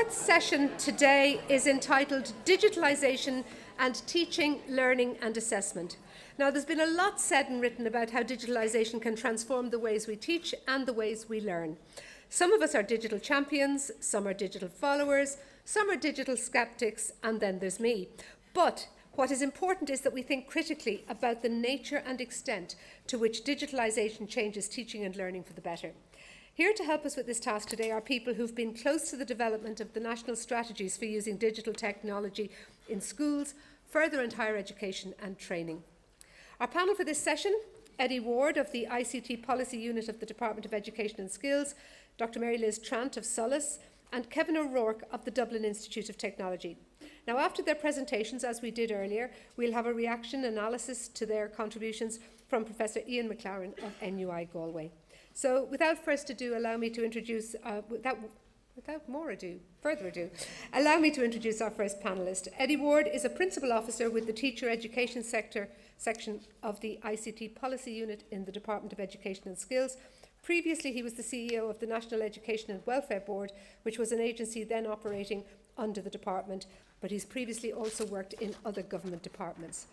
fourth session today is entitled Digitalisation and Teaching, Learning and Assessment. Now, there's been a lot said and written about how digitalisation can transform the ways we teach and the ways we learn. Some of us are digital champions, some are digital followers, some are digital skeptics, and then there's me. But what is important is that we think critically about the nature and extent to which digitalisation changes teaching and learning for the better. Here to help us with this task today are people who've been close to the development of the national strategies for using digital technology in schools, further and higher education and training. Our panel for this session: Eddie Ward of the ICT Policy Unit of the Department of Education and Skills, Dr. Mary Liz Trant of SOLAS, and Kevin O'Rourke of the Dublin Institute of Technology. Now, after their presentations, as we did earlier, we'll have a reaction analysis to their contributions from Professor Ian McLaren of NUI Galway. So, without further ado, allow me to introduce our first panellist. Eddie Ward is a Principal Officer with the Teacher Education section of the ICT Policy Unit in the Department of Education and Skills. Previously, he was the CEO of the National Education and Welfare Board, which was an agency then operating under the department, but he's previously also worked in other government departments.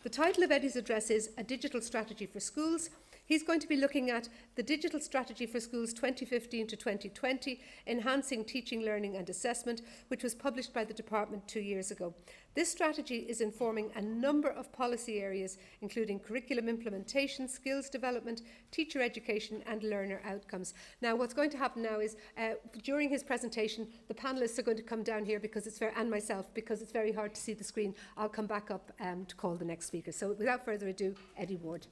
The title of Eddie's address is A Digital Strategy for Schools. He's going to be looking at the Digital Strategy for Schools 2015 to 2020, Enhancing Teaching, Learning and Assessment, which was published by the department 2 years ago. This strategy is informing a number of policy areas, including curriculum implementation, skills development, teacher education and learner outcomes. Now, what's going to happen now is, during his presentation, the panellists are going to come down here and myself, because it's very hard to see the screen. I'll come back up to call the next speaker. So without further ado, Eddie Ward.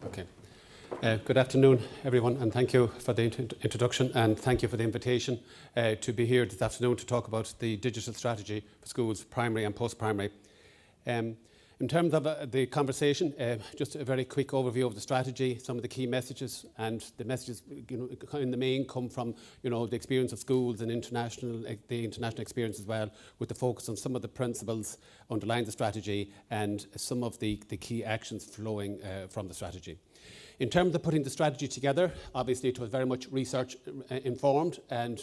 Okay. Good afternoon, everyone, and thank you for the introduction, and thank you for the invitation to be here this afternoon to talk about the digital strategy for schools, primary and post-primary. In terms of the conversation, just a very quick overview of the strategy, some of the key messages, and the messages, in the main come from, the experience of schools and the international experience as well, with the focus on some of the principles underlying the strategy and some of the key actions flowing from the strategy. In terms of putting the strategy together, obviously it was very much research informed and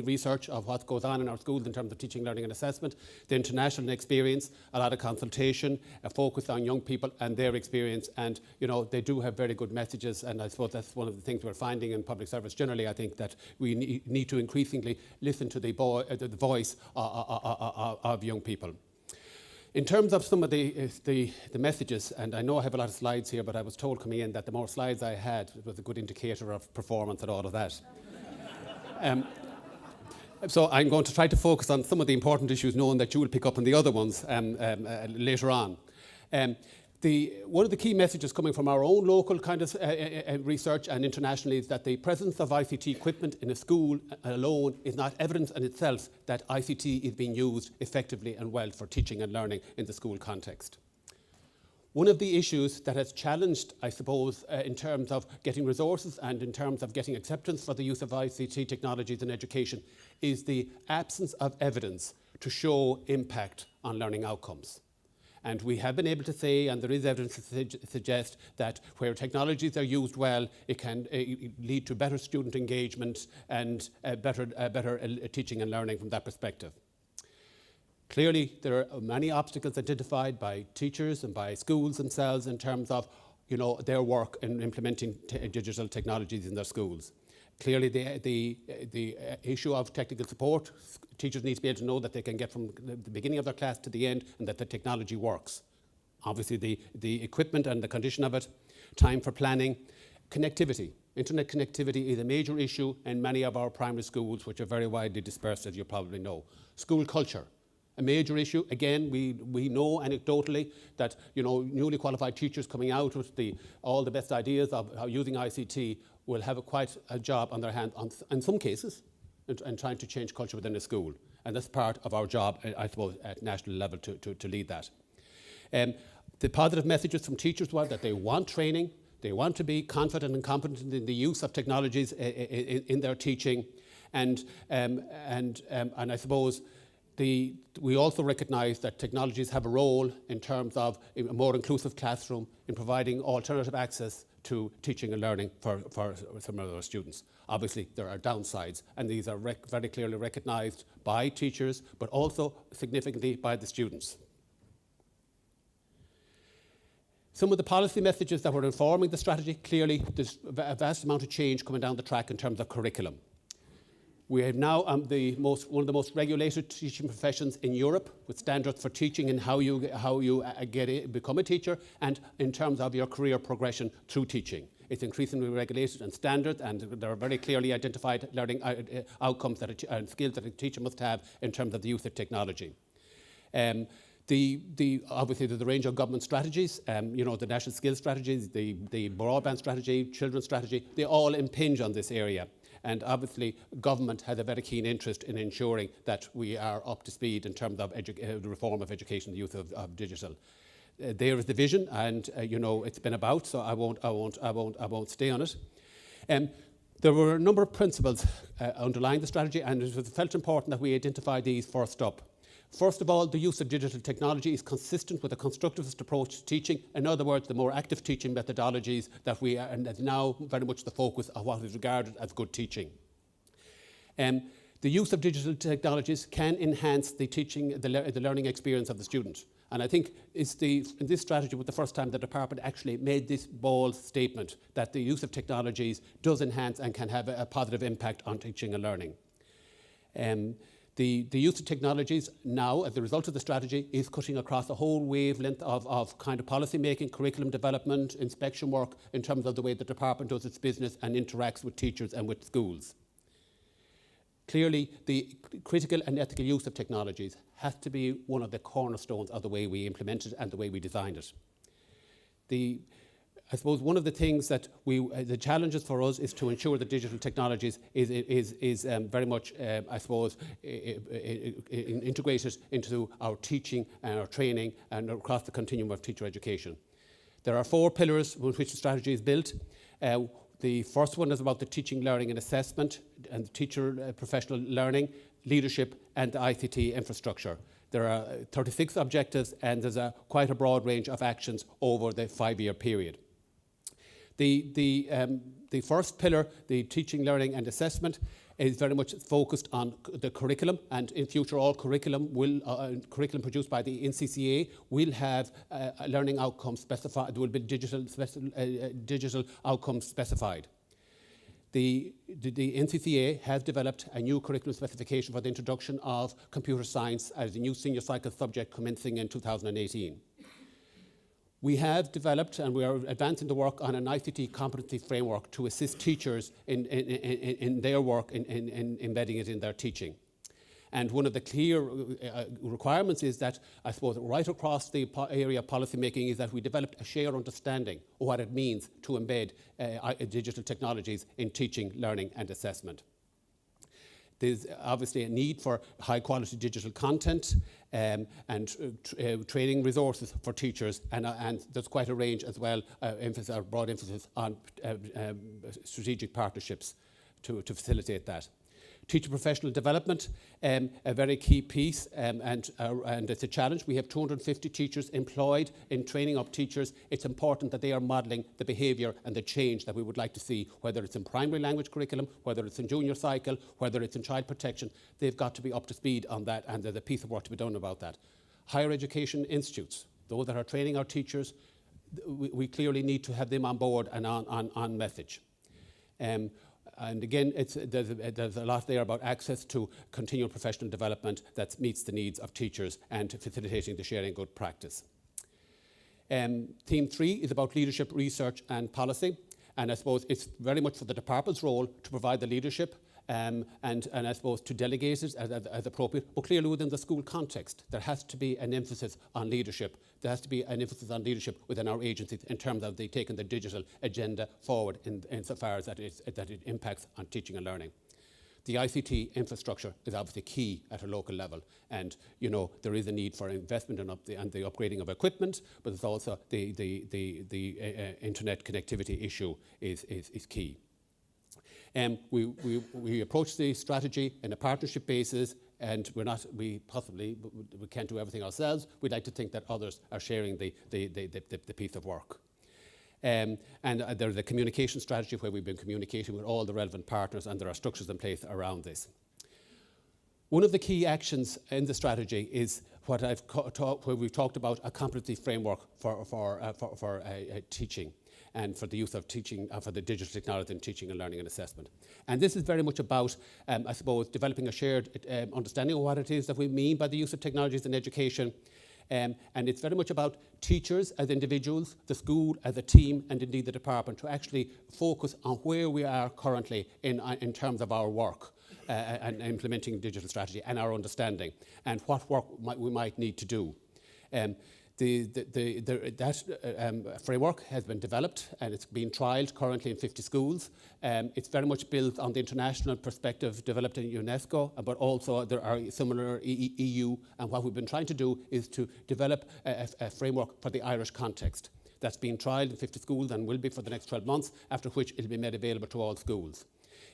research of what goes on in our schools in terms of teaching, learning and assessment, the international experience, a lot of consultation, a focus on young people and their experience, and they do have very good messages, and I suppose that's one of the things we're finding in public service generally. I think that we need to increasingly listen to the voice of young people. In terms of some of the messages, and I know I have a lot of slides here, but I was told coming in that the more slides I had, it was a good indicator of performance and all of that. So I'm going to try to focus on some of the important issues, knowing that you will pick up on the other ones later on. One of the key messages coming from our own local kind of research and internationally is that the presence of ICT equipment in a school alone is not evidence in itself that ICT is being used effectively and well for teaching and learning in the school context. One of the issues that has challenged, I suppose, in terms of getting resources and in terms of getting acceptance for the use of ICT technologies in education is the absence of evidence to show impact on learning outcomes. And we have been able to say, and there is evidence to suggest, that where technologies are used well, it can lead to better student engagement and better teaching and learning from that perspective. Clearly, there are many obstacles identified by teachers and by schools themselves in terms of their work in implementing digital technologies in their schools. Clearly, the issue of technical support, teachers need to be able to know that they can get from the beginning of their class to the end and that the technology works. Obviously, the equipment and the condition of it, time for planning, connectivity. Internet connectivity is a major issue in many of our primary schools, which are very widely dispersed, as you probably know. School culture, a major issue. Again, we know anecdotally that newly qualified teachers coming out with all the best ideas of how using ICT will have quite a job on their hands in some cases in trying to change culture within the school. And that's part of our job, I suppose, at national level to lead that. The positive messages from teachers were that they want training, they want to be confident and competent in the use of technologies in their teaching, and I suppose We also recognise that technologies have a role in terms of a more inclusive classroom, in providing alternative access to teaching and learning for some of our students. Obviously, there are downsides, and these are very clearly recognised by teachers, but also significantly by the students. Some of the policy messages that were informing the strategy, clearly there's a vast amount of change coming down the track in terms of curriculum. We have now one of the most regulated teaching professions in Europe, with standards for teaching and how you become a teacher, and in terms of your career progression through teaching. It's increasingly regulated and standard, and there are very clearly identified learning outcomes and skills that a teacher must have in terms of the use of technology. Obviously, there's a range of government strategies, the national skills strategies, the broadband strategy, children's strategy, they all impinge on this area. And obviously, government has a very keen interest in ensuring that we are up to speed in terms of the reform of education, the use of digital. There is the vision, and it's been about, so I won't stay on it. There were a number of principles underlying the strategy, and it was felt important that we identify these first up. First of all, the use of digital technology is consistent with a constructivist approach to teaching. In other words, the more active teaching methodologies that we are, and that's now very much the focus of what is regarded as good teaching. The use of digital technologies can enhance the teaching, the learning experience of the student. And I think in this strategy was the first time the department actually made this bold statement that the use of technologies does enhance and can have a positive impact on teaching and learning. The use of technologies now, as a result of the strategy, is cutting across a whole wavelength of kind of policy making, curriculum development, inspection work in terms of the way the department does its business and interacts with teachers and with schools. Clearly, the critical and ethical use of technologies has to be one of the cornerstones of the way we implement it and the way we designed it. I suppose one of the things that the challenges for us is to ensure that digital technologies is very much, integrated into our teaching and our training and across the continuum of teacher education. There are 4 pillars on which the strategy is built. The first one is about the teaching, learning and assessment, and the teacher professional learning, leadership and the ICT infrastructure. There are 36 objectives, and there's quite a broad range of actions over the 5-year period. The first pillar, the teaching, learning and assessment, is very much focused on the curriculum, and in future all curriculum produced by the NCCA will have learning outcomes specified. There will be digital outcomes specified. The NCCA has developed a new curriculum specification for the introduction of computer science as a new senior cycle subject commencing in 2018. We have developed and we are advancing the work on an ICT competency framework to assist teachers in their work in embedding it in their teaching. And one of the clear requirements is that, I suppose, right across the area of policy making is that we developed a shared understanding of what it means to embed digital technologies in teaching, learning and assessment. There's obviously a need for high quality digital content and training resources for teachers, and there's quite a range as well, broad emphasis on strategic partnerships to facilitate that. Teacher professional development, a very key piece, and it's a challenge. We have 250 teachers employed in training up teachers. It's important that they are modelling the behaviour and the change that we would like to see, whether it's in primary language curriculum, whether it's in junior cycle, whether it's in child protection. They've got to be up to speed on that, and there's a piece of work to be done about that. Higher education institutes, those that are training our teachers, we clearly need to have them on board and on message. And again, there's a lot there about access to continual professional development that meets the needs of teachers and facilitating the sharing good practice. Theme 3 is about leadership, research and policy. And I suppose it's very much for the department's role to provide the leadership and I suppose to delegate it as appropriate, but clearly within the school context, there has to be an emphasis on leadership. There has to be an emphasis on leadership within our agencies in terms of they taking the digital agenda forward insofar as that it impacts on teaching and learning. The ICT infrastructure is obviously key at a local level, and there is a need for investment and the upgrading of equipment, but there's also the internet connectivity issue is key. We approach the strategy in a partnership basis and we can't do everything ourselves. We'd like to think that others are sharing the piece of work. And there's a communication strategy where we've been communicating with all the relevant partners, and there are structures in place around this. One of the key actions in the strategy is what where we've talked about a competency framework for teaching, and for the use of teaching, for the digital technology in teaching and learning and assessment. And this is very much about, I suppose, developing a shared understanding of what it is that we mean by the use of technologies in education. And it's very much about teachers as individuals, the school as a team, and indeed the department, to actually focus on where we are currently in terms of our work and implementing digital strategy and our understanding, and what work we might need to do. That framework has been developed, and it's being trialled currently in 50 schools. It's very much built on the international perspective developed in UNESCO, but also there are similar EU, and what we've been trying to do is to develop a framework for the Irish context. That's being trialled in 50 schools and will be for the next 12 months, after which it'll be made available to all schools.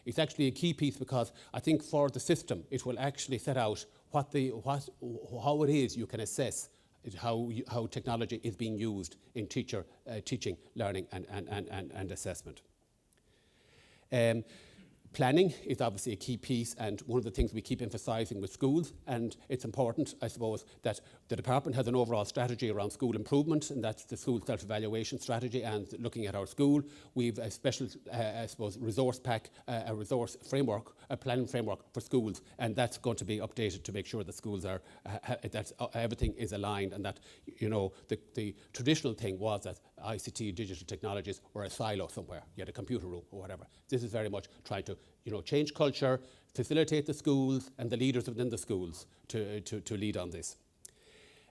It's actually a key piece because I think for the system it will actually set out how it is you can assess how technology is being used in teaching, learning and assessment. Planning is obviously a key piece, and one of the things we keep emphasising with schools, and it's important, I suppose, that the department has an overall strategy around school improvement, and that's the school self-evaluation strategy and looking at our school. We've a special, I suppose, resource pack, a resource framework, a planning framework for schools, and that's going to be updated to make sure that schools are, that everything is aligned, and that, you know, the traditional thing was that ICT, digital technologies, were a silo somewhere. You had a computer room or whatever. This is very much trying to, you know, change culture, facilitate the schools and the leaders within the schools to lead on this.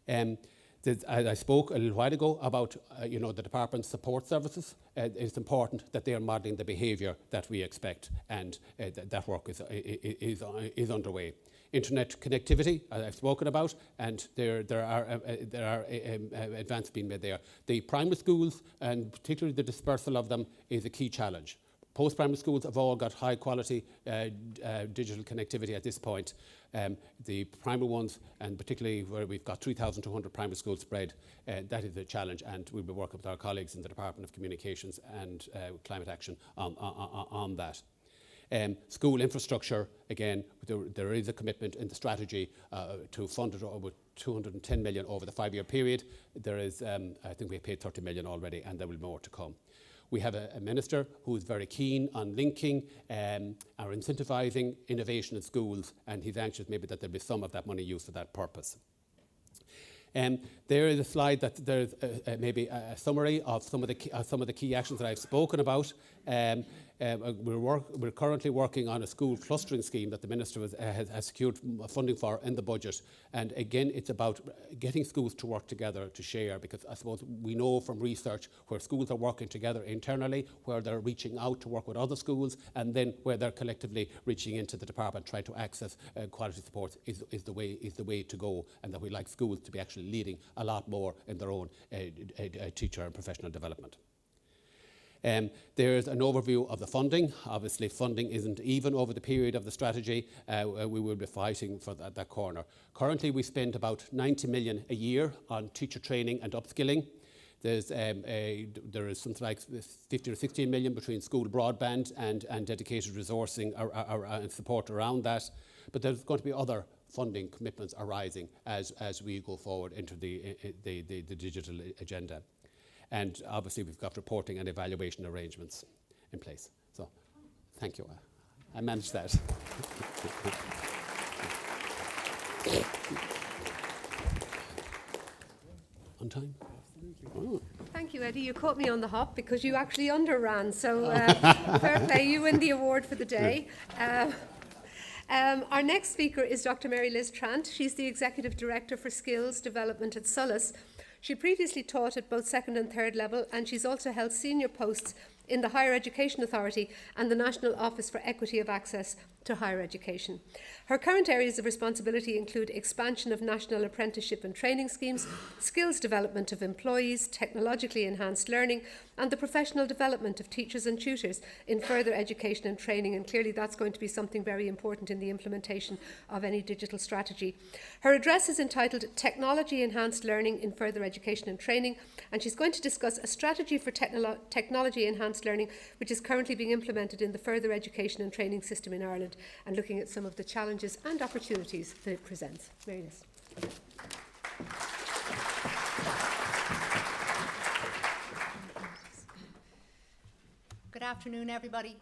I spoke a little while ago about you know, the department's support services. It's important that they are modelling the behaviour that we expect, and that work is underway. Internet connectivity, as I've spoken about, and there are advances being made there. The primary schools, and particularly the dispersal of them, is a key challenge. Post-primary schools have all got high quality digital connectivity at this point. The primary ones, and particularly where we've got 3,200 primary schools spread, that is a challenge, and we'll be working with our colleagues in the Department of Communications and Climate Action on that. School infrastructure, again, there is a commitment in the strategy to fund it with 210 million over the 5-year period. There is, I think we paid 30 million already, and there will be more to come. We have a minister who is very keen on linking or incentivising innovation in schools, and he's anxious maybe that there'll be some of that money used for that purpose. There is a slide that there's maybe a summary of some of the key actions that I've spoken about. We're currently working on a school clustering scheme that the Minister has secured funding for in the budget. And again, it's about getting schools to work together to share, because I suppose we know from research where schools are working together internally, where they're reaching out to work with other schools, and then where they're collectively reaching into the department, trying to access quality support is the way to go, and that we like schools to be actually leading a lot more in their own teacher and professional development. There's an overview of the funding. Obviously, funding isn't even over the period of the strategy. We will be fighting for that corner. Currently, we spend about 90 million a year on teacher training and upskilling. There is something like 50 or 16 million between school broadband and dedicated resourcing and support around that. But there's going to be other funding commitments arising as we go forward into the digital agenda. And obviously we've got reporting and evaluation arrangements in place. So thank you. I managed that. On time? Oh. Thank you, Eddie. You caught me on the hop because you actually underran. So fair play, you win the award for the day. Our next speaker is Dr. Mary Liz Trant. She's the Executive Director for Skills Development at SOLAS. She previously taught at both second and third level, and she's also held senior posts in the Higher Education Authority and the National Office for Equity of Access to Higher Education. Her current areas of responsibility include expansion of national apprenticeship and training schemes, skills development of employees, technologically enhanced learning, and the professional development of teachers and tutors in further education and training. And clearly that's going to be something very important in the implementation of any digital strategy. Her address is entitled Technology Enhanced Learning in Further Education and Training, and she's going to discuss a strategy for technology enhanced learning which is currently being implemented in the further education and training system in Ireland, and looking at some of the challenges and opportunities that it presents. Mary-Liz. Good afternoon, everybody.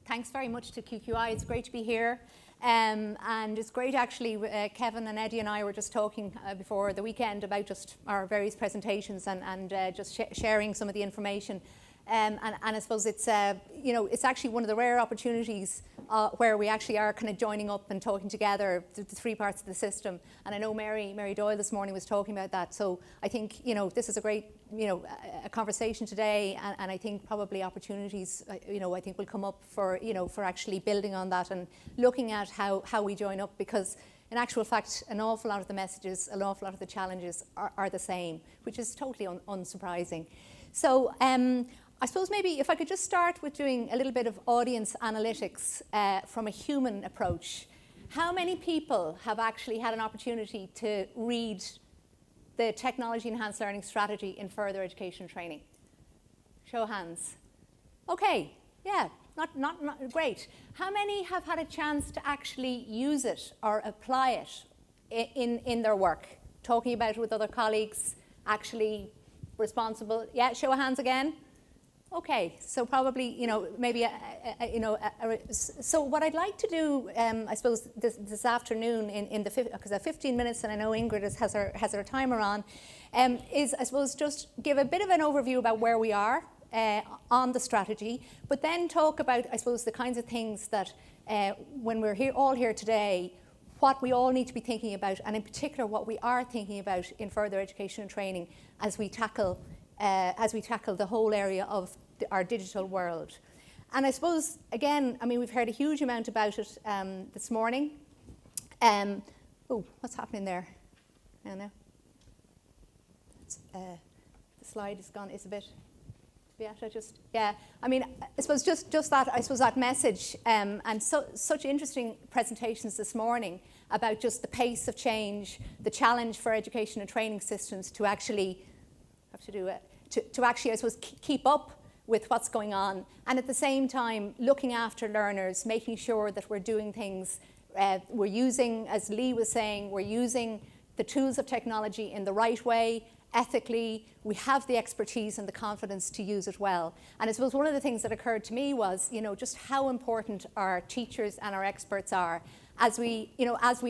Thanks very much to QQI. It's great to be here. And it's great, actually, Kevin and Eddie and I were just talking before the weekend about just our various presentations and just sharing some of the information. And I suppose it's, it's actually one of the rare opportunities where we actually are kind of joining up and talking together, the three parts of the system. And I know Mary Doyle this morning was talking about that. So I think, this is a great, a conversation today. And I think probably opportunities, I think will come up for, for actually building on that and looking at how we join up, because in actual fact, an awful lot of the messages, an awful lot of the challenges are the same, which is totally unsurprising. So, I suppose maybe if I could just start with doing a little bit of audience analytics from a human approach. How many people have actually had an opportunity to read the Technology Enhanced Learning Strategy in Further Education and Training? Show of hands. Okay, yeah, not great. How many have had a chance to actually use it or apply it in their work? Talking about it with other colleagues, actually responsible? Yeah, show of hands again. Okay, so probably, maybe, so what I'd like to do, I suppose, this afternoon because I have 15 minutes, and I know Ingrid has her timer on, is, I suppose, just give a bit of an overview about where we are on the strategy, but then talk about, I suppose, the kinds of things that, when we're all here today, what we all need to be thinking about, and in particular, what we are thinking about in further education and training as we tackle the whole area of our digital world. And I suppose, again, we've heard a huge amount about it this morning. What's happening there? I don't know. The slide is gone, it's a bit... I suppose just that message, and such interesting presentations this morning about just the pace of change, the challenge for education and training systems to actually I suppose, keep up with what's going on, and at the same time looking after learners, making sure that we're doing things, we're using, as Lee was saying, we're using the tools of technology in the right way, ethically. We have the expertise and the confidence to use it well. And I suppose one of the things that occurred to me was, just how important our teachers and our experts are as we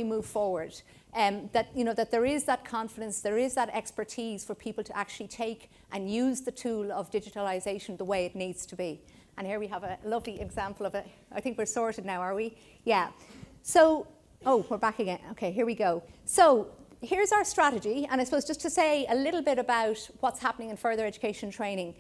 move forward. That there is that confidence, there is that expertise for people to actually take and use the tool of digitalisation the way it needs to be. And here we have a lovely example of it. I think we're sorted now, are we? Yeah. So, we're back again. Okay, here we go. So, here's our strategy, and I suppose just to say a little bit about what's happening in further education training.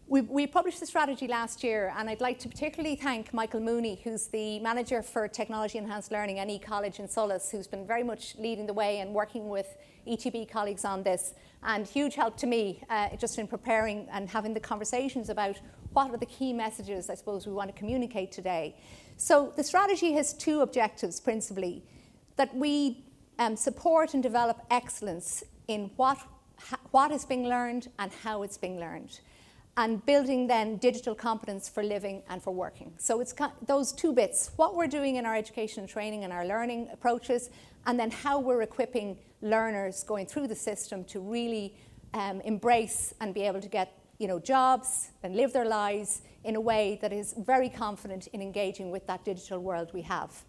We published the strategy last year, and I'd like to particularly thank Michael Mooney, who's the manager for Technology Enhanced Learning and eCollege in SOLAS, who's been very much leading the way and working with ETB colleagues on this, and huge help to me just in preparing and having the conversations about what are the key messages I suppose we want to communicate today. So the strategy has two objectives principally: that we support and develop excellence in what is being learned and how it's being learned, and building then digital competence for living and for working. So it's those two bits: what we're doing in our education and training and our learning approaches, and then how we're equipping learners going through the system to really embrace and be able to get jobs and live their lives in a way that is very confident in engaging with that digital world we have.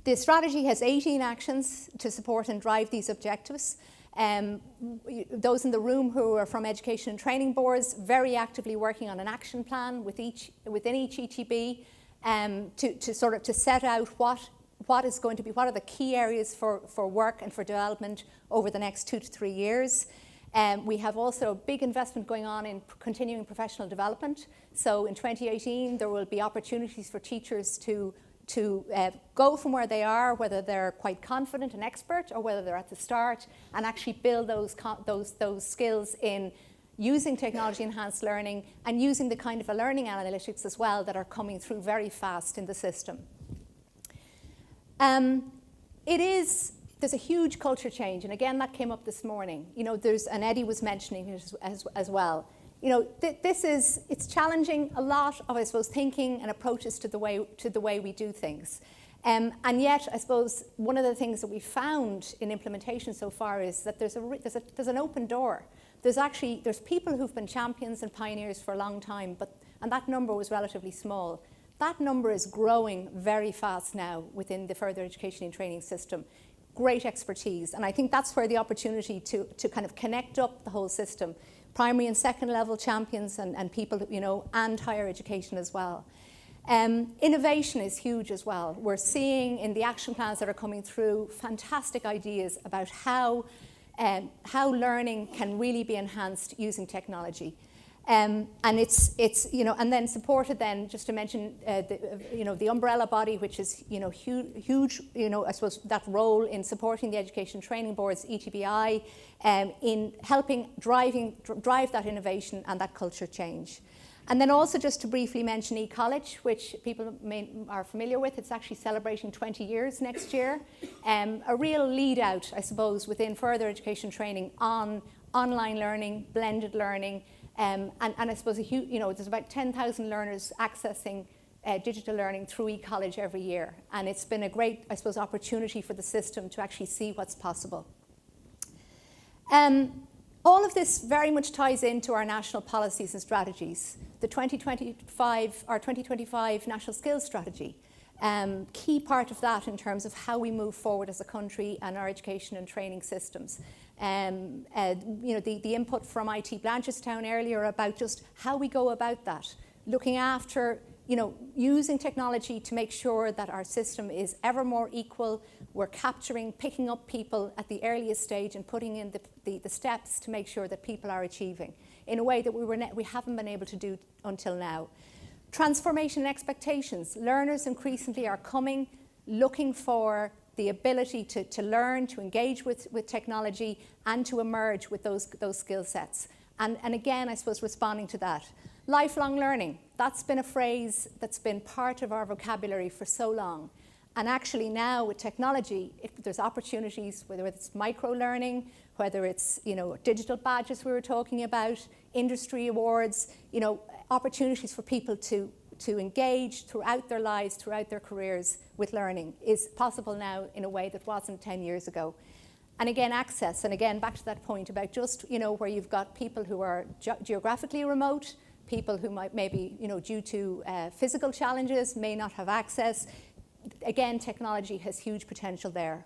The strategy has 18 actions to support and drive these objectives. Those in the room who are from education and training boards very actively working on an action plan within each ETB to set out what is going to be, what are the key areas for work and for development over the next 2 to 3 years. We have also a big investment going on in continuing professional development. So in 2018, there will be opportunities for teachers to go from where they are, whether they're quite confident and expert or whether they're at the start, and actually build those skills in using technology-enhanced learning and using the kind of a learning analytics as well that are coming through very fast in the system. There's a huge culture change, and again, that came up this morning. You know, and Eddie was mentioning it as well. You know, it's challenging a lot of, I suppose, thinking and approaches to the way we do things. And yet, I suppose, one of the things that we found in implementation so far is that there's an open door. There's people who've been champions and pioneers for a long time, and that number was relatively small. That number is growing very fast now within the further education and training system. Great expertise, and I think that's where the opportunity to kind of connect up the whole system, primary and second level champions and people, you know, and higher education as well. Innovation is huge as well. We're seeing in the action plans that are coming through fantastic ideas about how learning can really be enhanced using technology. And it's you know, and then supported then, just to mention the umbrella body, which is, you know, huge, you know, I suppose that role in supporting the education training boards, ETBI, in helping drive that innovation and that culture change. And then also just to briefly mention eCollege, which people are familiar with. It's actually celebrating 20 years next year. A real lead out, I suppose, within further education training on online learning, blended learning, and I suppose there's about 10,000 learners accessing digital learning through eCollege every year. And it's been a great, I suppose, opportunity for the system to actually see what's possible. All of this very much ties into our national policies and strategies. The 2025 National Skills Strategy, key part of that in terms of how we move forward as a country and our education and training systems. The input from IT Blanchardstown earlier about just how we go about that, looking after, you know, using technology to make sure that our system is ever more equal. We're picking up people at the earliest stage and putting in the steps to make sure that people are achieving in a way that we haven't been able to do until now. Transformation and expectations. Learners increasingly are coming, looking for the ability to learn, to engage with technology, and to emerge with those skill sets. And again, I suppose, responding to that. Lifelong learning, that's been a phrase that's been part of our vocabulary for so long. And actually now with technology, there's opportunities, whether it's micro-learning, whether it's, you know, digital badges we were talking about, industry awards, you know, opportunities for people to engage throughout their lives, throughout their careers with learning is possible now in a way that wasn't 10 years ago. And again, access, and again, back to that point about just, you know, where you've got people who are geographically remote, people who might maybe, you know, due to physical challenges may not have access. Again, technology has huge potential there.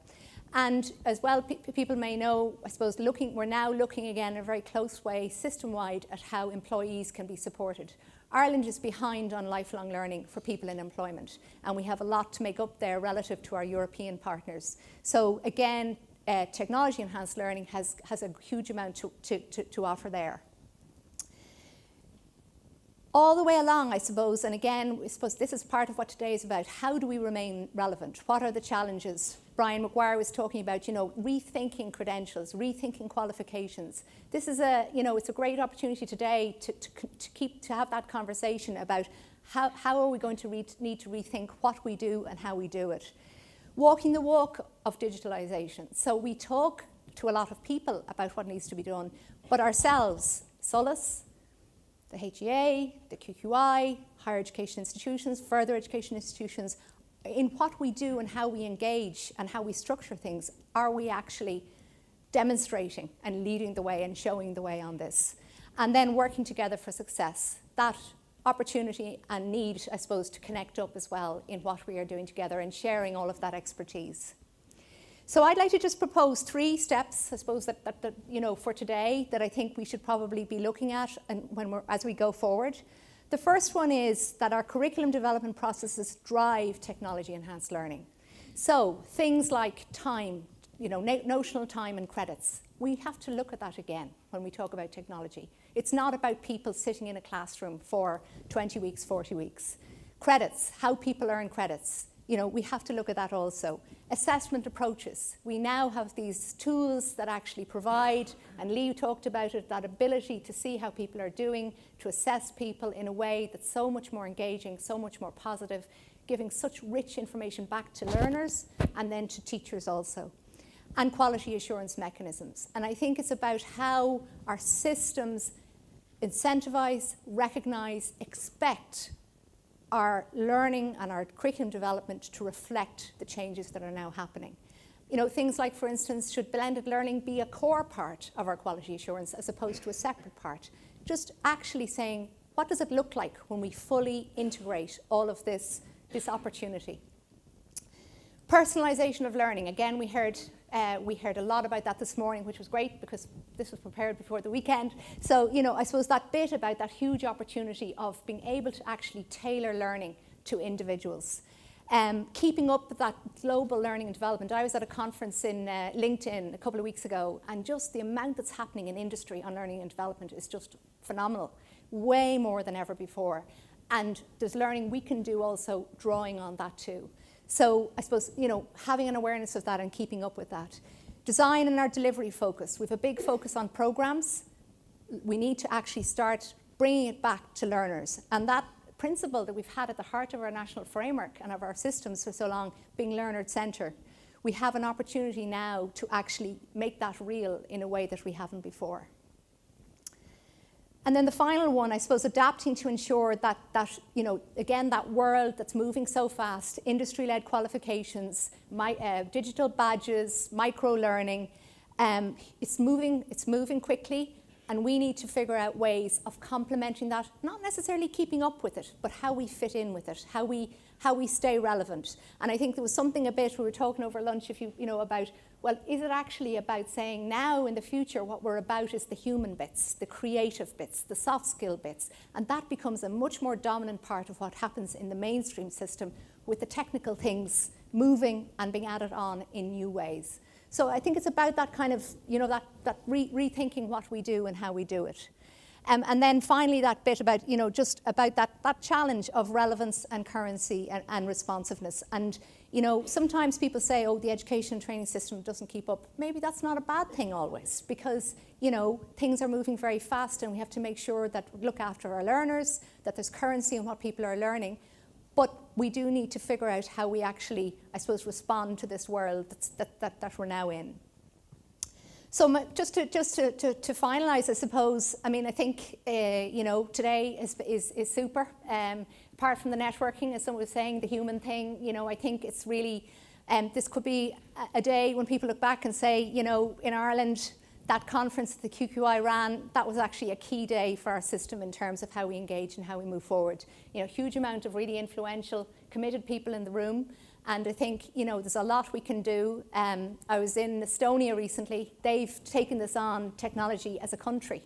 And as well, people may know, I suppose, we're now looking again in a very close way, system-wide, at how employees can be supported. Ireland is behind on lifelong learning for people in employment, and we have a lot to make up there relative to our European partners. So again, technology-enhanced learning has a huge amount to offer there. All the way along, I suppose, and again, I suppose this is part of what today is about. How do we remain relevant? What are the challenges? Brian McGuire was talking about, you know, rethinking credentials, rethinking qualifications. This is it's a great opportunity today to have that conversation about how are we going to need to rethink what we do and how we do it. Walking the walk of digitalisation. So we talk to a lot of people about what needs to be done, but ourselves, SOLAS, the HEA, the QQI, higher education institutions, further education institutions, in what we do and how we engage and how we structure things, are we actually demonstrating and leading the way and showing the way on this? And then working together for success. That opportunity and need, I suppose, to connect up as well in what we are doing together and sharing all of that expertise. So I'd like to just propose 3 steps, I suppose, that for today that I think we should probably be looking at and as we go forward. The first one is that our curriculum development processes drive technology-enhanced learning. So things like time, notional time and credits, we have to look at that again when we talk about technology. It's not about people sitting in a classroom for 20 weeks, 40 weeks. Credits, how people earn credits. You know, we have to look at that also. Assessment approaches. We now have these tools that actually provide, and Lee talked about it, that ability to see how people are doing, to assess people in a way that's so much more engaging, so much more positive, giving such rich information back to learners and then to teachers also. And quality assurance mechanisms. And I think it's about how our systems incentivize, recognize, expect our learning and our curriculum development to reflect the changes that are now happening. You know, things like, for instance, should blended learning be a core part of our quality assurance as opposed to a separate part? Just actually saying, what does it look like when we fully integrate all of this opportunity? Personalization of learning. Again, we heard a lot about that this morning, which was great because this was prepared before the weekend. So, you know, I suppose that bit about that huge opportunity of being able to actually tailor learning to individuals. Keeping up with that global learning and development. I was at a conference in LinkedIn a couple of weeks ago, and just the amount that's happening in industry on learning and development is just phenomenal, way more than ever before. And there's learning we can do also drawing on that too. So I suppose, you know, having an awareness of that and keeping up with that. Design and our delivery focus. We have a big focus on programs. We need to actually start bringing it back to learners. And that principle that we've had at the heart of our national framework and of our systems for so long, being learner-centred, we have an opportunity now to actually make that real in a way that we haven't before. And then the final one, I suppose, adapting to ensure that you know, again, that world that's moving so fast, industry-led qualifications, digital badges, micro-learning, it's moving quickly, and we need to figure out ways of complementing that, not necessarily keeping up with it, but how we fit in with it, how we stay relevant. And I think there was something a bit, we were talking over lunch, you know, about, well, is it actually about saying now in the future what we're about is the human bits, the creative bits, the soft skill bits, and that becomes a much more dominant part of what happens in the mainstream system with the technical things moving and being added on in new ways. So I think it's about that kind of, you know, that rethinking what we do and how we do it. And then finally that bit about, you know, just about that challenge of relevance and currency and responsiveness. And, you know, sometimes people say, oh, the education and training system doesn't keep up. Maybe that's not a bad thing always, because, you know, things are moving very fast and we have to make sure that we look after our learners, that there's currency in what people are learning. But we do need to figure out how we actually, I suppose, respond to this world that we're now in. So just to finalise, I suppose, I mean, I think, you know, today is super. Apart from the networking, as someone was saying, the human thing, you know, I think it's really, this could be a day when people look back and say, you know, in Ireland, that conference that the QQI ran, that was actually a key day for our system in terms of how we engage and how we move forward. You know, huge amount of really influential, committed people in the room. And I think, you know, there's a lot we can do. I was in Estonia recently. They've taken this on, technology, as a country.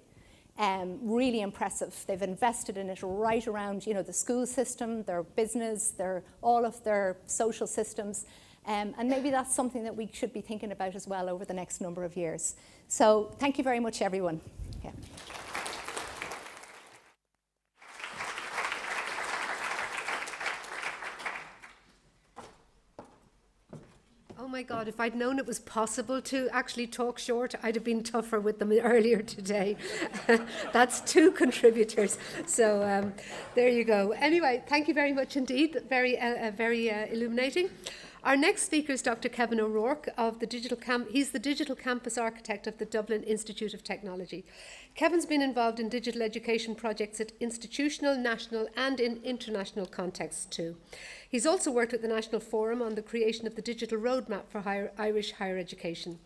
Really impressive. They've invested in it right around, you know, the school system, their business, all of their social systems. And maybe that's something that we should be thinking about as well over the next number of years. So thank you very much, everyone. Yeah. Oh my God, if I'd known it was possible to actually talk short, I'd have been tougher with them earlier today. That's 2 contributors. So there you go. Anyway, thank you very much indeed. Very illuminating. Our next speaker is Dr. Kevin O'Rourke of the He's the Digital Campus Architect of the Dublin Institute of Technology. Kevin's been involved in digital education projects at institutional, national and in international contexts too. He's also worked at the National Forum on the creation of the digital roadmap for Irish higher education.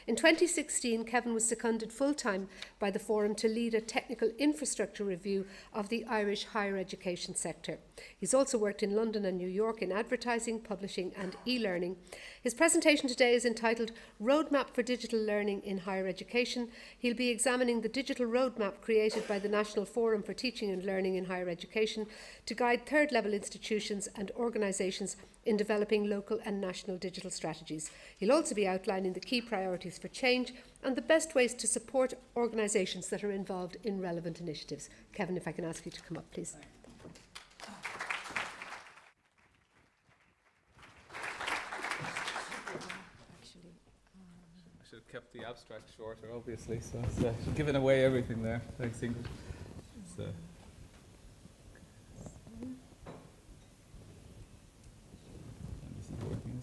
In 2016, Kevin was seconded full-time by the Forum to lead a technical infrastructure review of the Irish higher education sector. He's also worked in London and New York in advertising, publishing and e-learning. His presentation today is entitled Roadmap for Digital Learning in Higher Education. He'll be examining the digital digital roadmap created by the National Forum for Teaching and Learning in Higher Education to guide third-level institutions and organisations in developing local and national digital strategies. He'll also be outlining the key priorities for change and the best ways to support organisations that are involved in relevant initiatives. Kevin, if I can ask you to come up, please. Kept the abstract shorter, obviously, so it's giving away everything there. Thanks, Ingrid. This is working.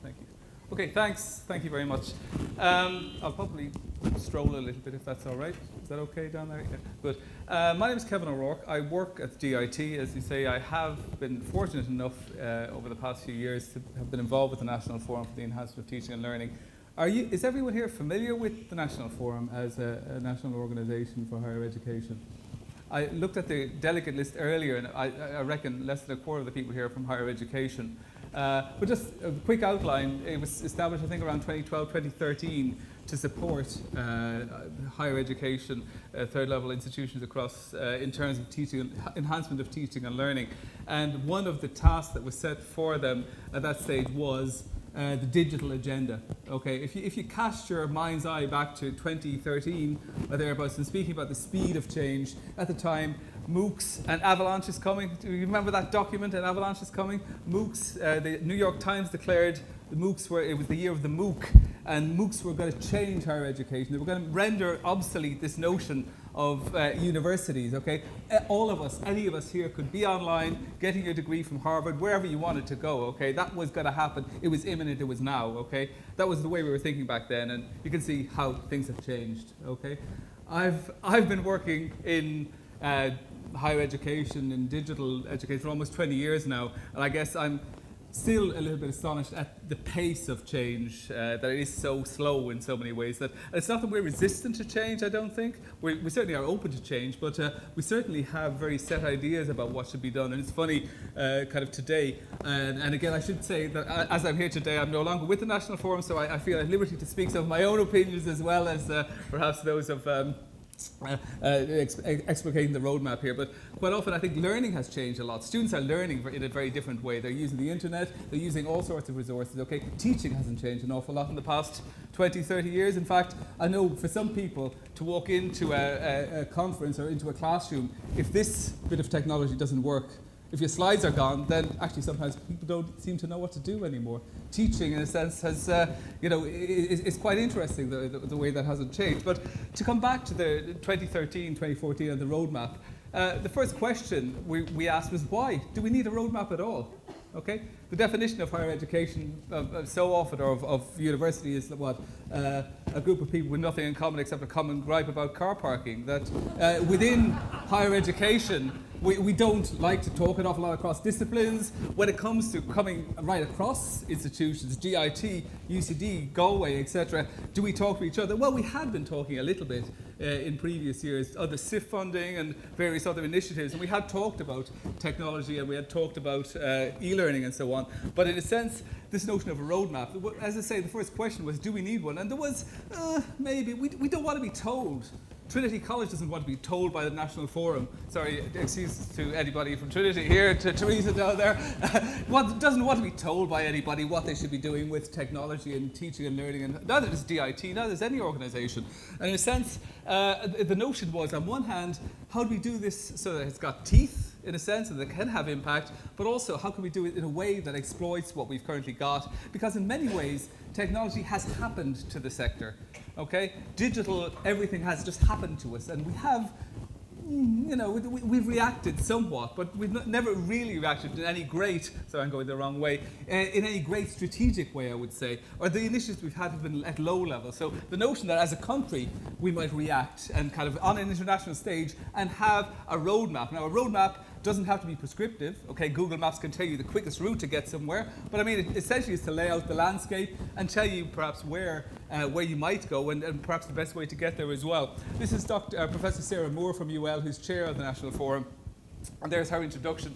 Thank you. Okay, thanks. Thank you very much. I'll probably stroll a little bit if that's all right. Is that okay down there? Yeah, good. My name is Kevin O'Rourke. I work at DIT. As you say, I have been fortunate enough over the past few years to have been involved with the National Forum for the Enhancement of Teaching and Learning. Is everyone here familiar with the National Forum as a national organisation for higher education? I looked at the delegate list earlier, and I reckon less than a quarter of the people here are from higher education. But just a quick outline, it was established, I think, around 2012, 2013 to support higher education, third-level institutions across, in terms of teaching, enhancement of teaching and learning. And one of the tasks that was set for them at that stage was the digital agenda. Okay, if you cast your mind's eye back to 2013 or thereabouts, and speaking about the speed of change at the time, MOOCs and Avalanche is coming. Do you remember that document? An Avalanche is coming. MOOCs. The New York Times declared the MOOCs it was the year of the MOOC, and MOOCs were going to change higher education. They were going to render obsolete this notion of universities, okay? All of us, any of us here could be online, getting your degree from Harvard, wherever you wanted to go, okay? That was going to happen. It was imminent, it was now, okay? That was the way we were thinking back then, and you can see how things have changed, okay? I've been working in higher education and digital education for almost 20 years now, and I guess I'm still a little bit astonished at the pace of change, that it is so slow in so many ways. That it's not that we're resistant to change, I don't think. We certainly are open to change, but we certainly have very set ideas about what should be done. And it's funny, kind of today, and again, I should say that as I'm here today, I'm no longer with the National Forum, so I feel at liberty to speak some of my own opinions as well as perhaps those of explicating the roadmap here, but quite often I think learning has changed a lot. Students are learning in a very different way. They're using the internet, they're using all sorts of resources. Okay, teaching hasn't changed an awful lot in the past 20, 30 years. In fact, I know for some people to walk into a conference or into a classroom, if this bit of technology doesn't work, if your slides are gone, then actually sometimes people don't seem to know what to do anymore. Teaching, in a sense, has, is quite interesting, the way that hasn't changed. But to come back to the 2013, 2014 and the roadmap, the first question we asked was, why? Do we need a roadmap at all? Okay? The definition of higher education so often, or of university, is that what? A group of people with nothing in common except a common gripe about car parking. That within higher education, we don't like to talk an awful lot across disciplines. When it comes to coming right across institutions, GIT, UCD, Galway, etc., do we talk to each other? Well, we had been talking a little bit in previous years, other SIF funding and various other initiatives, and we had talked about technology and we had talked about e-learning and so on. But in a sense, this notion of a roadmap, as I say, the first question was, do we need one? And there was, maybe, we don't want to be told. Trinity College doesn't want to be told by the National Forum. Sorry, excuse to anybody from Trinity here, to Teresa down there. Doesn't want to be told by anybody what they should be doing with technology and teaching and learning. And neither does DIT, neither does any organisation. And in a sense, the notion was, on one hand, how do we do this so that it's got teeth, in a sense, and that can have impact, but also how can we do it in a way that exploits what we've currently got? Because in many ways, technology has happened to the sector. Okay, digital, everything has just happened to us, and we have, we've reacted somewhat, but we've never really reacted in any great, sorry, I'm going the wrong way, in any great strategic way, I would say, or the initiatives we've had have been at low level. So the notion that as a country we might react and kind of on an international stage and have a roadmap. Now, a roadmap doesn't have to be prescriptive. Okay, Google Maps can tell you the quickest route to get somewhere, but I mean, it essentially is to lay out the landscape and tell you perhaps where you might go and perhaps the best way to get there as well. This is Professor Sarah Moore from UL, who's chair of the National Forum. And there's her introduction.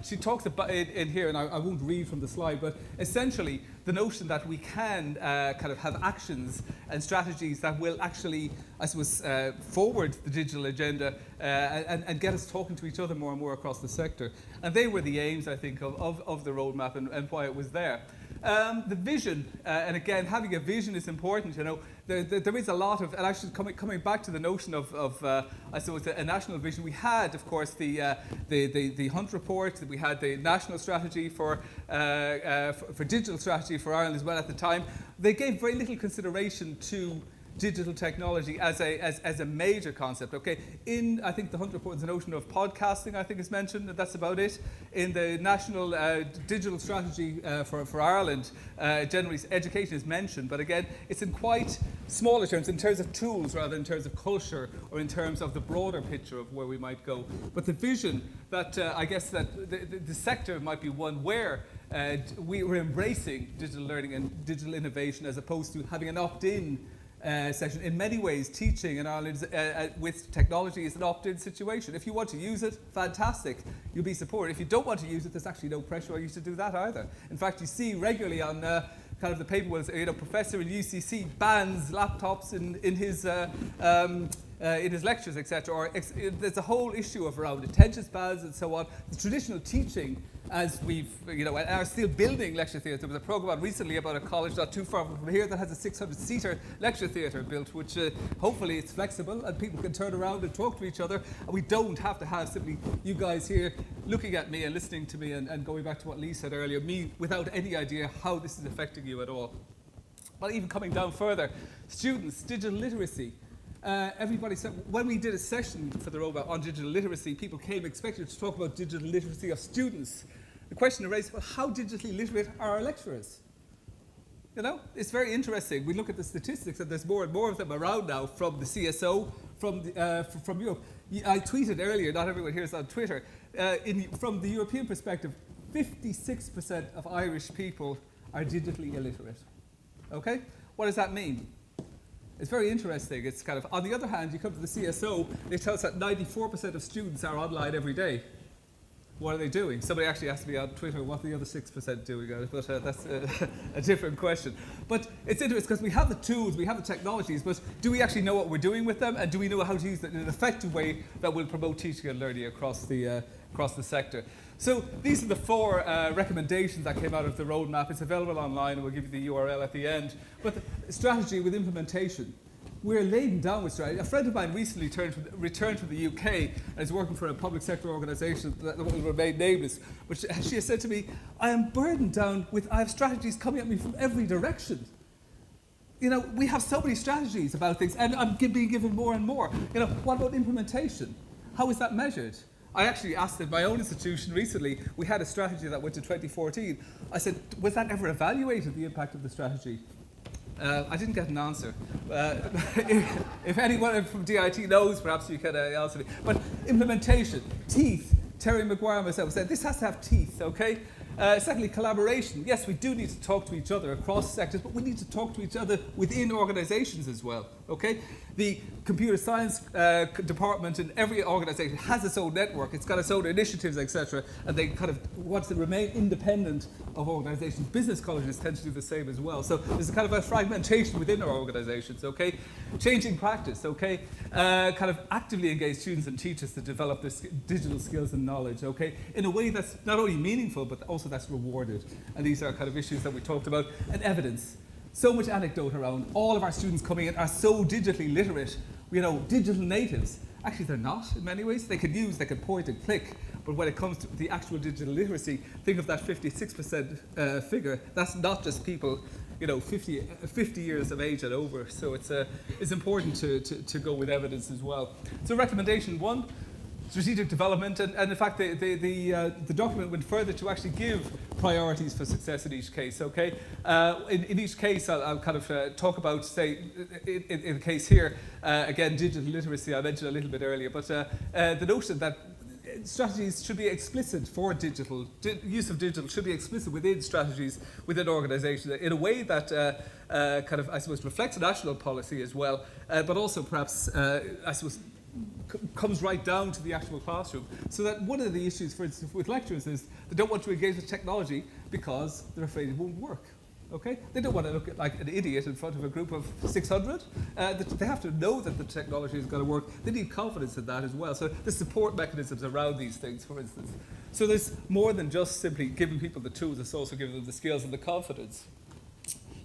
She talks about in here, and I won't read from the slide, but essentially the notion that we can kind of have actions and strategies that will actually, I suppose, forward the digital agenda and get us talking to each other more and more across the sector. And they were the aims, I think, of the roadmap and why it was there. The vision, and again, having a vision is important. You know, there is a lot of, and actually coming back to the notion of I suppose, a national vision. We had, of course, the Hunt report. We had the national strategy for digital strategy for Ireland as well at the time. They gave very little consideration to digital technology as a major concept. Okay, in I think the Hunt report, there's a notion of podcasting, I think is mentioned, and that's about it. In the national digital strategy for Ireland, generally education is mentioned, but again, it's in quite smaller terms, in terms of tools rather than in terms of culture or in terms of the broader picture of where we might go. But the vision that I guess that the sector might be one where we were embracing digital learning and digital innovation as opposed to having an opt-in session. In many ways, teaching in Ireland with technology is an opt-in situation. If you want to use it, fantastic, you'll be supported. If you don't want to use it, there's actually no pressure on you to do that either. In fact, you see regularly on kind of the paper was, you know, professor in UCC bans laptops in his lectures, etc. Or there's a whole issue of around attention spans and so on. The traditional teaching, as we've, you know, are still building lecture theatres. There was a programme on recently about a college not too far from here that has a 600-seater lecture theatre built, which hopefully it's flexible and people can turn around and talk to each other. And we don't have to have simply you guys here looking at me and listening to me and going back to what Lee said earlier, me without any idea how this is affecting you at all. But even coming down further, students, digital literacy. Everybody said, when we did a session for the roadmap on digital literacy, people came expected to talk about digital literacy of students. The question raised, well, how digitally literate are our lecturers? You know, it's very interesting. We look at the statistics, and there's more and more of them around now from the CSO, from Europe. I tweeted earlier, not everyone here is on Twitter, from the European perspective, 56% of Irish people are digitally illiterate. Okay? What does that mean? It's very interesting. It's kind of, on the other hand, you come to the CSO, they tell us that 94% of students are online every day. What are they doing? Somebody actually asked me on Twitter what the other 6% doing, but that's a different question. But it's interesting because we have the tools, we have the technologies, but do we actually know what we're doing with them, and do we know how to use them in an effective way that will promote teaching and learning across the sector? So these are the 4 recommendations that came out of the roadmap. It's available online, and we'll give you the URL at the end. But the strategy with implementation. We're laden down with strategy. A friend of mine recently returned from the UK and is working for a public sector organisation that will remain nameless. But she has said to me, I am burdened down with, I have strategies coming at me from every direction. You know, we have so many strategies about things, and I'm being given more and more. You know, what about implementation? How is that measured? I actually asked at my own institution recently, we had a strategy that went to 2014. I said, was that ever evaluated, the impact of the strategy? I didn't get an answer. If anyone from DIT knows, perhaps you can answer me. But implementation, teeth. Terry Maguire and myself said this has to have teeth, okay? Secondly, collaboration. Yes, we do need to talk to each other across sectors, but we need to talk to each other within organisations as well, okay? The computer science department in every organisation has its own network, it's got its own initiatives, etc., and they kind of want to remain independent of organisations. Business colleges tend to do the same as well. So there's a kind of a fragmentation within our organisations, okay? Changing practice, okay? Kind of actively engage students and teachers to develop their digital skills and knowledge, okay? In a way that's not only meaningful, but also that's rewarded. And these are kind of issues that we talked about. And evidence. So much anecdote around. All of our students coming in are so digitally literate, you know, digital natives. Actually, they're not in many ways. They can point and click. But when it comes to the actual digital literacy, think of that 56% figure. That's not just people, you know, 50 years of age and over. So it's important to go with evidence as well. So recommendation 1, strategic development, and in fact the document went further to actually give priorities for success in each case, okay? In each case I'll kind of talk about, say, in the case here, again, digital literacy I mentioned a little bit earlier, but the notion that strategies should be explicit for digital, use of digital should be explicit within strategies within organisations in a way that kind of, I suppose, reflects national policy as well, but also perhaps, I suppose, comes right down to the actual classroom. So that one of the issues, for instance, with lecturers is they don't want to engage with technology because they're afraid it won't work. Okay? They don't want to look like an idiot in front of a group of 600. They have to know that the technology is going to work. They need confidence in that as well. So the support mechanisms around these things, for instance. So there's more than just simply giving people the tools, it's also giving them the skills and the confidence.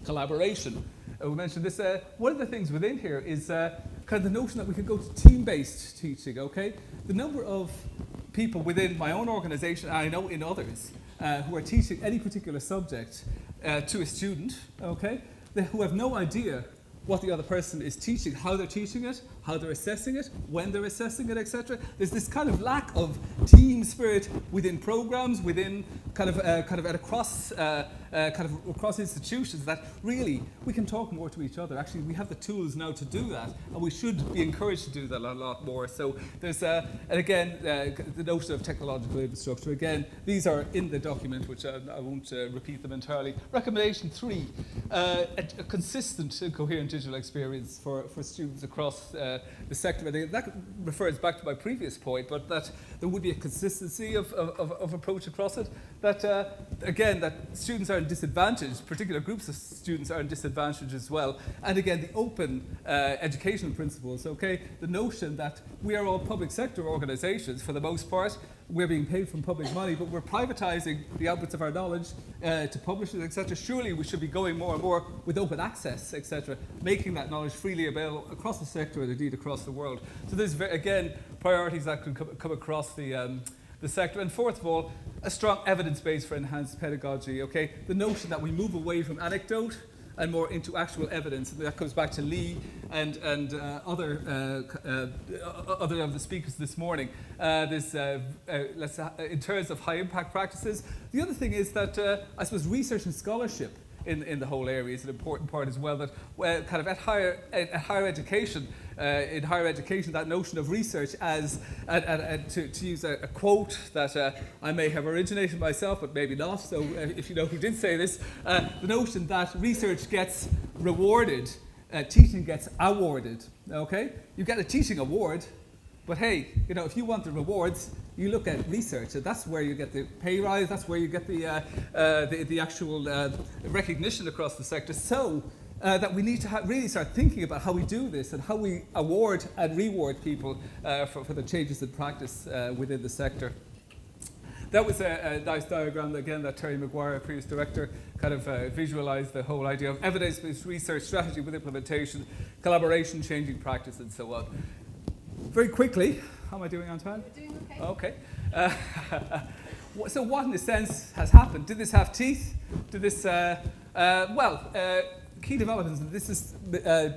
Collaboration. We mentioned this. One of the things within here is kind of the notion that we could go to team-based teaching, okay? The number of people within my own organisation, and I know in others, who are teaching any particular subject to a student, okay, who have no idea what the other person is teaching, how they're teaching it, how they're assessing it, when they're assessing it, etc. There's this kind of lack of team spirit within programs, within kind of at across across institutions, that really we can talk more to each other. Actually, we have the tools now to do that, and we should be encouraged to do that a lot more. So there's and again the notion of technological infrastructure. Again, these are in the document, which I won't repeat them entirely. Recommendation 3: a consistent and coherent digital experience for students across the sector. I think that refers back to my previous point, but that there would be a consistency of approach across it. That again, that students are disadvantaged, particular groups of students are in disadvantage as well. And again, the open educational principles, okay, the notion that we are all public sector organisations for the most part, we're being paid from public money, but we're privatising the outputs of our knowledge to publishers, etc. Surely we should be going more and more with open access, etc., making that knowledge freely available across the sector and indeed across the world. So there's, again, priorities that could come across the sector. And fourth of all, a strong evidence base for enhanced pedagogy, okay? The notion that we move away from anecdote and more into actual evidence. And that comes back to Lee and other of the speakers this morning. In terms of high impact practices. The other thing is that I suppose research and scholarship in the whole area is an important part as well. That kind of at higher education. In higher education, that notion of research as, to use a quote that I may have originated myself, but maybe not, so if you know who did say this, the notion that research gets rewarded, teaching gets awarded, okay? You get a teaching award, but hey, you know, if you want the rewards, you look at research, and that's where you get the pay rise, that's where you get the actual recognition across the sector. So, that we need to really start thinking about how we do this and how we award and reward people for the changes in practice within the sector. That was a nice diagram, again, that Terry Maguire, previous director, kind of visualised the whole idea of evidence-based research, strategy with implementation, collaboration, changing practice, and so on. Very quickly, how am I doing on time? You're doing okay. Okay. So what, in a sense, has happened? Did this have teeth? Did this, key developments, and this is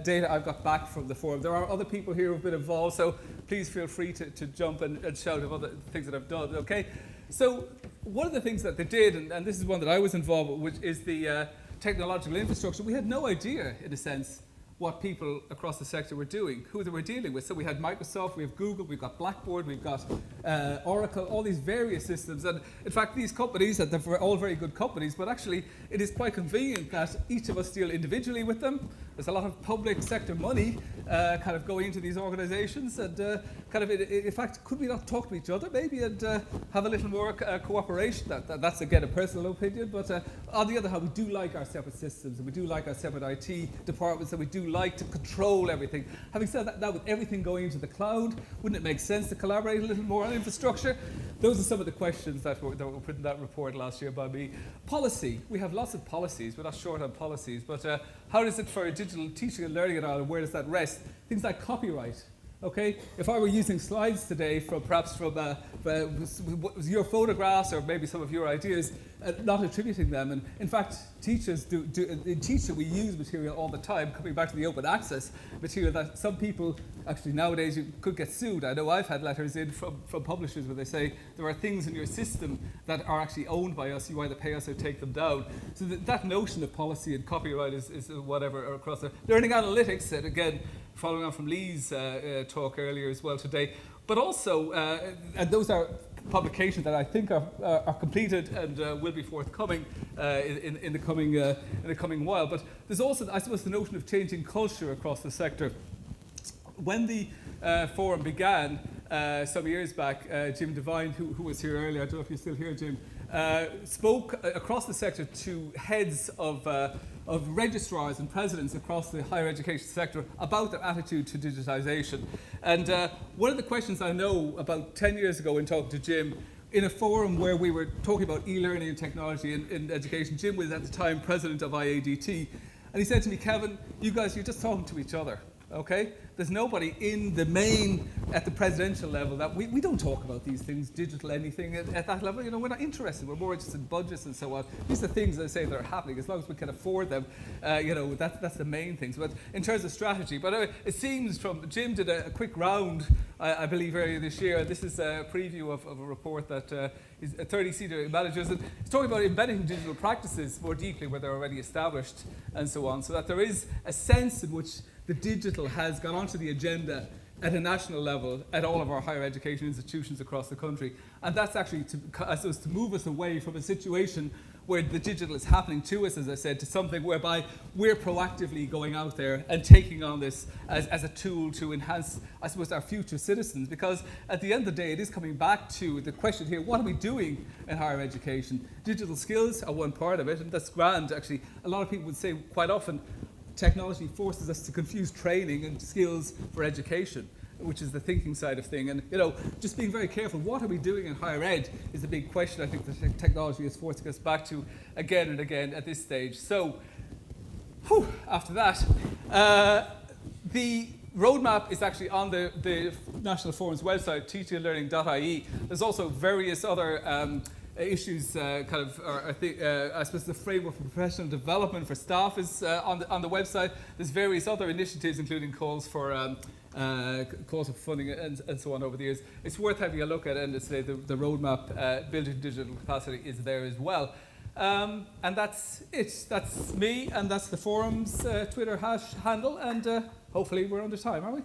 data I've got back from the forum. There are other people here who've been involved, so please feel free to jump and shout of other things that I've done, okay? So one of the things that they did, and this is one that I was involved with, which is the technological infrastructure. We had no idea, in a sense, what people across the sector were doing, who they were dealing with. So we had Microsoft, we have Google, we've got Blackboard, we've got Oracle, all these various systems. And in fact, these companies, they're all very good companies, but actually it is quite convenient that each of us deal individually with them. There's a lot of public sector money kind of going into these organizations, and in fact, could we not talk to each other maybe and have a little more cooperation? That's again a personal opinion, but on the other hand, we do like our separate systems, and we do like our separate IT departments, and we do like to control everything. Having said that, with everything going into the cloud, wouldn't it make sense to collaborate a little more on infrastructure? Those are some of the questions that were put in that report last year by me. Policy. We have lots of policies. We're not short on policies, but how is it for digital teaching and learning at all, and where does that rest? Things like copyright. Okay, if I were using slides today from your photographs or maybe some of your ideas, not attributing them, and in fact, teachers in teaching we use material all the time. Coming back to the open access material, that some people actually nowadays you could get sued. I know I've had letters in from publishers where they say there are things in your system that are actually owned by us. You either pay us or take them down. So that notion of policy and copyright is whatever across there. Learning analytics, and again, following on from Lee's talk earlier as well today, but also, and those are publications that I think are completed and will be forthcoming in the coming while. But there's also, I suppose, the notion of changing culture across the sector. when the forum began some years back, Jim Devine, who was here earlier, I don't know if you're still here, Jim, spoke across the sector to heads of registrars and presidents across the higher education sector about their attitude to digitalisation. And one of the questions I know about 10 years ago in talking to Jim, in a forum where we were talking about e-learning and technology in education, Jim was at the time president of IADT, and he said to me, Kevin, you guys, you're just talking to each other, okay? There's nobody in the main, at the presidential level, that we don't talk about these things, digital anything at that level. You know, we're not interested. We're more interested in budgets and so on. These are things, as I say, that are happening. As long as we can afford them, you know, that's the main things. But in terms of strategy, but it seems from, Jim did a quick round, I believe, earlier this year. This is a preview of a report that is 30 senior managers. And it's talking about embedding digital practices more deeply where they're already established and so on. So that there is a sense in which the digital has gone onto the agenda at a national level at all of our higher education institutions across the country. And that's actually to move us away from a situation where the digital is happening to us, as I said, to something whereby we're proactively going out there and taking on this as a tool to enhance, I suppose, our future citizens. Because at the end of the day, it is coming back to the question here, what are we doing in higher education? Digital skills are one part of it, and that's grand, actually. A lot of people would say quite often, technology forces us to confuse training and skills for education, which is the thinking side of thing. And, you know, just being very careful, what are we doing in higher ed is the big question I think that technology is forcing us back to again and again at this stage. So, after that, the roadmap is actually on the National Forum's website, teachingandlearning.ie. There's also various other issues, I suppose the framework for professional development for staff is on the website. There's various other initiatives, including calls for funding and so on over the years. It's worth having a look at, and the roadmap, building digital capacity, is there as well. And that's it. That's me, and that's the forum's Twitter handle, and hopefully we're under time, are we?